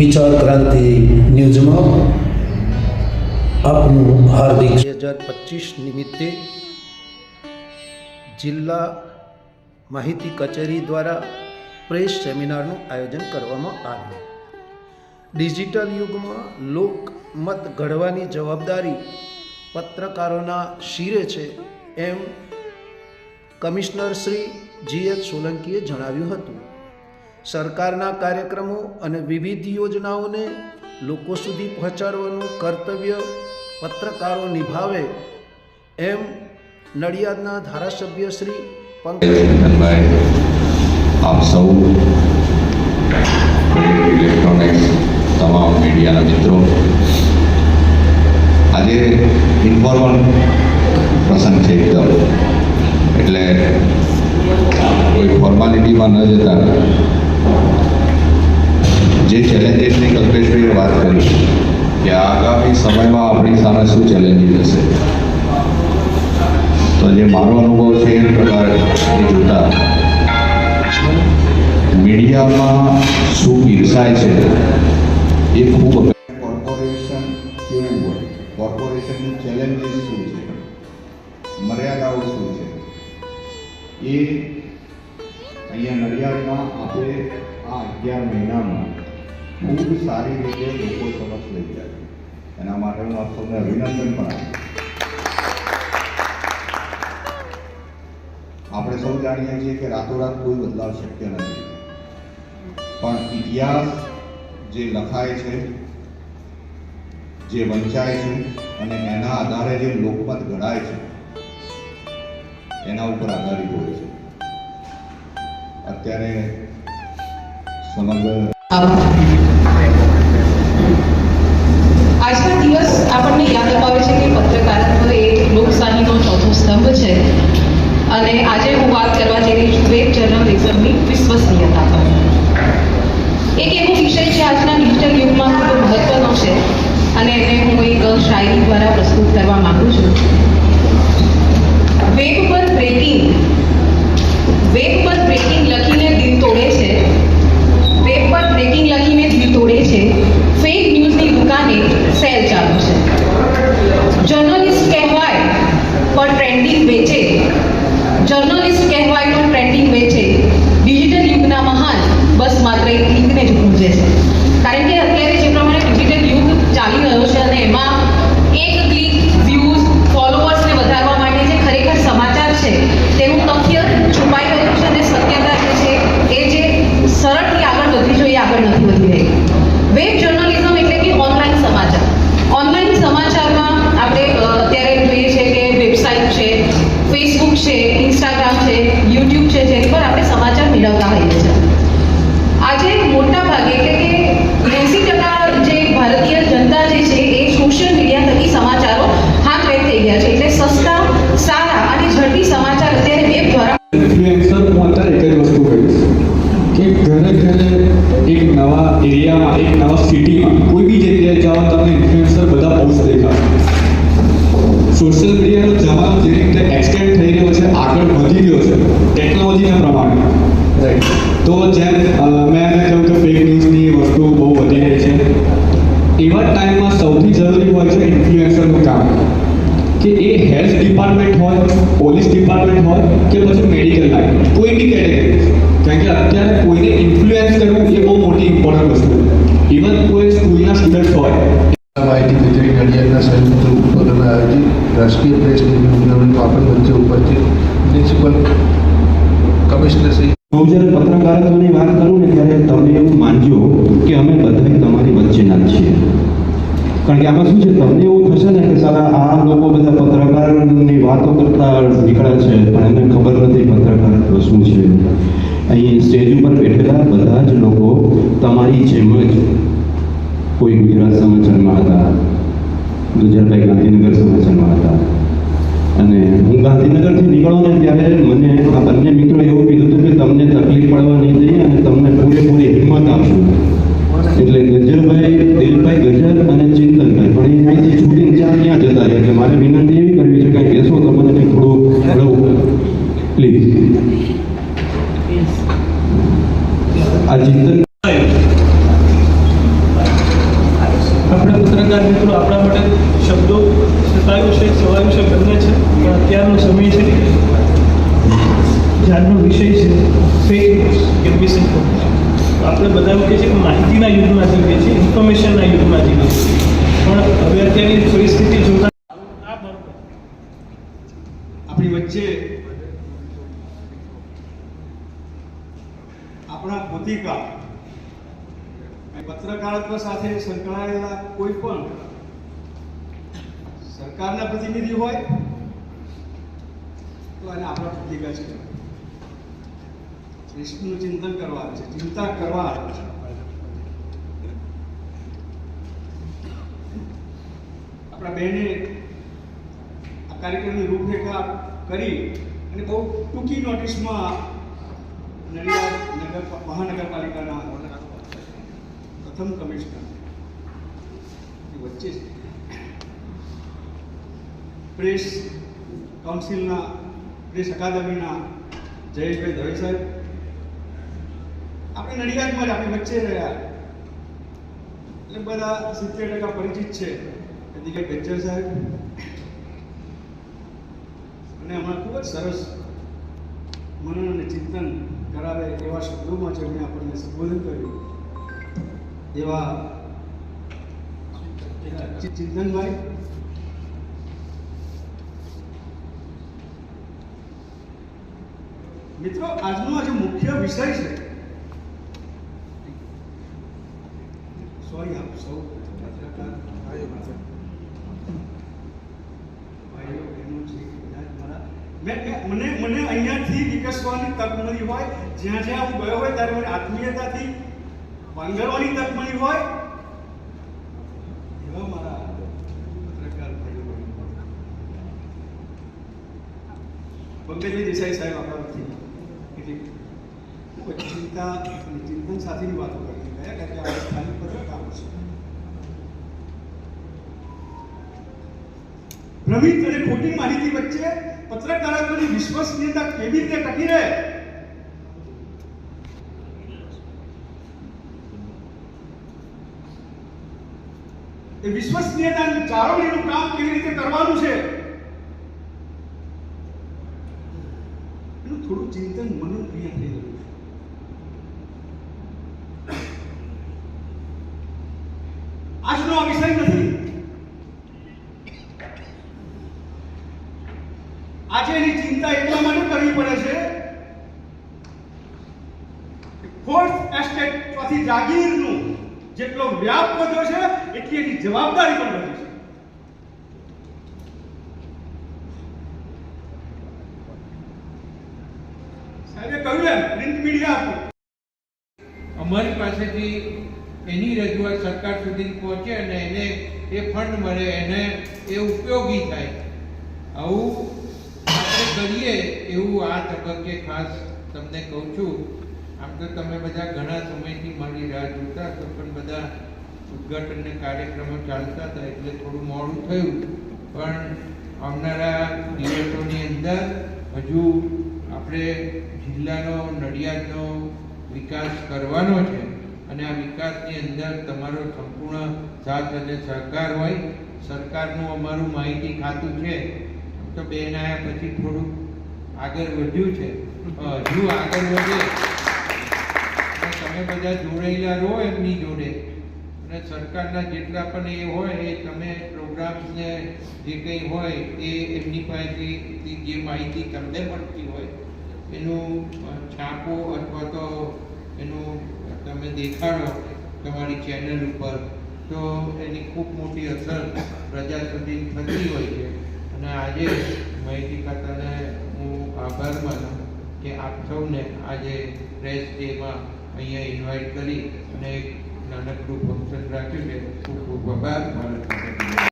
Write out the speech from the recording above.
વિચાર ક્રાંતિ ન્યૂઝમાં આપનું હાર્દિક 2025 નિમિત્તે જિલ્લા માહિતી કચેરી દ્વારા પ્રેસ સેમિનારનું આયોજન કરવામાં આવ્યું. ડિજિટલ યુગમાં લોકમત ઘડવાની જવાબદારી પત્રકારોના શિરે છે એમ કમિશનર શ્રી G.H. સોલંકીએ જણાવ્યું હતું. સરકારના કાર્યક્રમો અને વિવિધ યોજનાઓને લોકો સુધી પહોંચાડવાનું કર્તવ્ય પત્રકારો નિભાવે એમ નડિયાદના ધારાસભ્ય શ્રી આપ સૌ ઇલેક્ટ્રોનિક્સ તમામ મીડિયાના મિત્રો, આજે ઇન્ફોર્મલ પ્રસંગ છે એકદમ, એટલે કોઈ ફોર્માલિટીમાં ન જતા જે ચેલેન્જીસની કલ્પેશભાઈએ વાત કરી કે આગામી સમયમાં આપણી સામે શું ચેલેન્જીસ હશે, તો જે મારો અનુભવ છે એ પ્રકારે જોતા મીડિયામાં શું પીરસાય છે એ ખૂબ કોર્પોરેશન કેવું હોય, કોર્પોરેશનની ચેલેન્જીસ શું છે, મર્યાદાઓ શું છે, એ અહીંયા નડિયાદમાં આપણે આ 11 મહિનામાં ખૂબ સારી રીતે લોકો સમક્ષ લઈ જાય. એના માટે હું આપ સૌને અભિનંદન પણ આપું. આપણે સૌ જાણીએ છીએ કે રાતોરાત કોઈ બદલાવ શક્ય નથી, પણ ઇતિહાસ જે લખાય છે, જે વંચાય છે અને એના આધારે જે લોકમત ઘડાય છે એના ઉપર આધારિત હોય છે. અત્યારે સમગ્ર આજનો દિવસ આપણને યાદ અપાવે છે કે પત્રકારત્વ એ લોકશાહીનો ચોથો સ્તંભ છે અને આજે હું વાત કરવા જઈ રહી છું વેબ જર્નલિઝમની વિશ્વસનીયતા પર. એક એવો વિષય છે આજના ડિજિટલ યુગમાં ખૂબ મહત્વનો છે અને એને હું એક શાયરી દ્વારા પ્રસ્તુત કરવા માંગુ છું. વેબ પર બ્રેકિંગ લખીને દિલ તોડે છે, વેબ પર બ્રેકિંગ લખીને દિલ તોડે છે, ફેક ન્યૂઝની દુકાને સેલ ચાલુ છે. જર્નલિસ્ટ કહેવાય પણ ટ્રેન્ડિંગ વેચે, જર્નલિસ્ટ કહેવાય પણ ટ્રેન્ડિંગ વેચે, ડિજિટલ યુગના મહાન બસ માત્ર એક લિંકને જ ગુંજે છે. કારણ કે અત્યારે જે પ્રમાણે ડિજિટલ યુગ ચાલી રહ્યો છે અને એમાં એક ક્લિક, વ્યૂઝ, ફોલોઅર્સને વધારવા માટે જે ખરેખર સમાચાર છે તેનું તથ્ય છુપાઈ રહ્યું છે અને સત્યતા જે છે એ જે સરળથી આગળ વધવી જોઈએ આગળ નથી વધી રહી. વેબ જર્નલિઝમ એટલે કે ઓનલાઈન સમાચાર. ઓનલાઈન સમાચારમાં આપણે અત્યારે જોઈએ છે કે વેબસાઇટ છે, ફેસબુક છે, ઇન્સ્ટાગ્રામ છે, યુટ્યુબ છે, જેની પર આપણે સમાચાર મેળવતા હોઈએ છીએ. આજે મોટા ભાગે એટલે કે 80% જે ભારતીય જનતા જે છે એ સોશિયલ મીડિયા થકી સમાચારો હાથવેર થઈ ગયા છે. એટલે સસ્તા, સારા અને ઝડપી સમાચાર અત્યારે વેબ દ્વારા. ઇન્ફ્લુએન્સર હું અત્યારે એક જ વસ્તુ કહીશ કે ઘરે એક નવા એરિયામાં, એક નવા સિટીમાં, કોઈ બી જગ્યાએ જાઓ તમને ઇન્ફ્લુએન્સર બધા પોસ્ટ દેખાશે. સોશિયલ મીડિયાનો જમાનો જે રીતે એક્સટેન્ડ થઈ રહ્યો છે, આગળ વધી રહ્યો છે ટેકનોલોજીના પ્રમાણે, રાઈટ. તો જેમ મેં કહ્યું કે ફેક ન્યૂઝની વસ્તુ બહુ વધી રહી છે, એવા ટાઈમમાં સૌથી જરૂરી હોય છે ઇન્ફ્લુએન્સરનું કામ, કે એ હેલ્થ ડિપાર્ટમેન્ટ હોય, પોલીસ ડિપાર્ટમેન્ટ હોય કે પછી મેડિકલ લાઈન, કોઈ બી કેટેગરી. કારણ કે અત્યારે કોઈને ઇન્ફ્લુએન્સ કરવું એ બહુ મોટી ઇમ્પોર્ટન્ટ વસ્તુ છે. ઇવન કોઈ સ્કૂલના સ્ટુડન્ટ હોય. માહિતી કચેરી નડિયાદના સંયુક્ત ઉપક્રમે આયોજિત રાષ્ટ્રીય પ્રેસ ન્યૂઝનું માપન વચ્ચે ઉપસ્થિત મ્યુનિસિપલ કમિશનર શ્રી. હું જ્યારે પત્રકારત્વની વાત કરું ને ત્યારે તમે એવું માનજો કે અમે બધા તમારી વચ્ચેના જ છીએ. કારણ કે આમાં શું છે, તમને એવું થશે ને કે સારા આ લોકો બધા પત્રકારની વાતો કરતા નીકળ્યા છે પણ એમને ખબર નથી પત્રકારત્વ શું છે. અહીં સ્ટેજ ઉપર બેઠેલા બધા જ લોકો તમારી જેમ જ કોઈ ગુજરાત સમાચારમાં હતા, ગુજરાતભાઈ ગાંધીનગર સમાચારમાં હતા, અને હું ગાંધીનગરથી નીકળો ને ત્યારે મને આ બંને મિત્રો એવું કીધું હતું કે તમને તકલીફ પડવા નહીં દઈએ અને તમને પૂરેપૂરી હિંમત આપશું. એટલે ગજરભાઈ, દિલભાઈ ગજર અને ચિંતનભાઈ પણ એ અહીંથી છૂટીને ત્યાં જતા રહ્યા. એટલે મારે વિનંતી એવી કરવી છે કે કહેશો તો મને કંઈક થોડું પ્લીઝ. આ ચિંતન ફેક ન્યૂઝ કે મિસઇન્ફોર્મેશન. આપણે બધા એવું કહે છે કે માહિતીના યુગમાં જીવીએ છીએ, ઇન્ફોર્મેશનના યુગમાં જીવીએ છીએ, પણ હવે અત્યારની પરિસ્થિતિ જોતા આ બરોબર આપણી વચ્ચે આપણા પોતિકા પત્રકારત્વ સાથે સંકળાયેલા કોઈ પણ સરકારના પ્રતિનિધિ હોય તો એને આપણા પોતિકા છે. દેશનું ચિંતન કરવા આવે છે, ચિંતા કરવા આવે છે. આપણા બહેને આ કાર્યક્રમની રૂપરેખા કરી અને બહુ ટૂંકી નોટિસમાં નડિયાદ મહાનગરપાલિકાના પ્રથમ કમિશનર વચ્ચે પ્રેસ કાઉન્સિલના પ્રેસ અકાદમીના જયેશભાઈ દવે સાહેબ આપણે નડિયાદમાં જ આપણી વચ્ચે રહ્યા એટલે બધા 70% પરિચિત છે. દીકરા ગજ્જર સાહેબ અને હમણાં ખૂબ જ સરસ મનન અને ચિંતન કરાવે એવા શબ્દોમાં જેમણે આપણને સંબોધન કર્યું એવા ચિંતનભાઈ. મિત્રો, આજનો આ જે મુખ્ય વિષય છે, સોરી આપ સૌ પત્રકાર ભાઈઓ બહેનો છે, મને અહીંયાથી વિકસવાની તક મળી હોય, જ્યાં જ્યાં હું ગયો હોય ત્યારે મને આત્મીયતાથી પાંગરવાની તક મળી હોય એવા મારા પત્રકાર ભાઈઓ બહેનો. પંકજભાઈ દેસાઈ સાહેબ આપણા વતી ખૂબ ચિંતા અને ચિંતન સાથેની વાતો કરતી ગયા, કારણ કે આ સ્થાનિક પત્રકારો છે. ભ્રમિત અને ખોટી માહિતી વચ્ચે પત્રકારત્વની વિશ્વસનીયતા કેવી રીતે ટકી રહે, એ વિશ્વસનીયતાની જાળવણીનું કામ કેવી રીતે કરવાનું છે એનું થોડું ચિંતન મનન અહીંયા થઈ રહ્યું છે. આજનો આ વિષય નથી. આજે એની ચિંતા એટલા માટે કરવી પડે છે કે ફોર્થ એસ્ટેટ ચોથી જાગીરનું જેટલો વ્યાપ વધ્યો છે એટલી એની જવાબદારી પણ વધી છે. સાહેબે કહ્યું એમ પ્રિન્ટ મીડિયા અમારી પાસેથી એની રજૂઆત સરકાર સુધી પહોંચે અને એને એ ફંડ મળે, એને એ ઉપયોગી થાય. આવું આપણે કરીએ એવું આ તબક્કે ખાસ તમને કહું છું. આમ તો તમે બધા ઘણા સમયથી મારી રાહ જોતા તો પણ બધા ઉદ્ઘાટનના કાર્યક્રમો ચાલતા હતા એટલે થોડું મોડું થયું. પણ આવનારા દિવસોની અંદર હજુ આપણે જિલ્લાનો નડિયાદનો વિકાસ કરવાનો છે અને આ વિકાસની અંદર તમારો સંપૂર્ણ સાથ અને સહકાર હોય. સરકારનું અમારું માહિતી ખાતું છે તો બેન આવ્યા પછી થોડુંક આગળ વધ્યું છે, હજુ આગળ વધે. તમે બધા જોડાયેલા રહો એમની જોડે અને સરકારના જેટલા પણ એ હોય એ તમે પ્રોગ્રામ્સને જે કંઈ હોય એ એમની પાસેથી જે માહિતી તમને મળતી હોય એનું છાપો અથવા તો એનું તમે દેખાડો તમારી ચેનલ ઉપર તો એની ખૂબ મોટી અસર પ્રજા સુધી થતી હોય છે. અને આજે માહિતી ખાતાને હું આભાર માનું કે આપ સૌને આજે પ્રેસ ડેમાં અહીંયા ઇન્વાઇટ કરી અને એક નાનકડું ફંક્શન રાખ્યું છે. ખૂબ ખૂબ આભાર.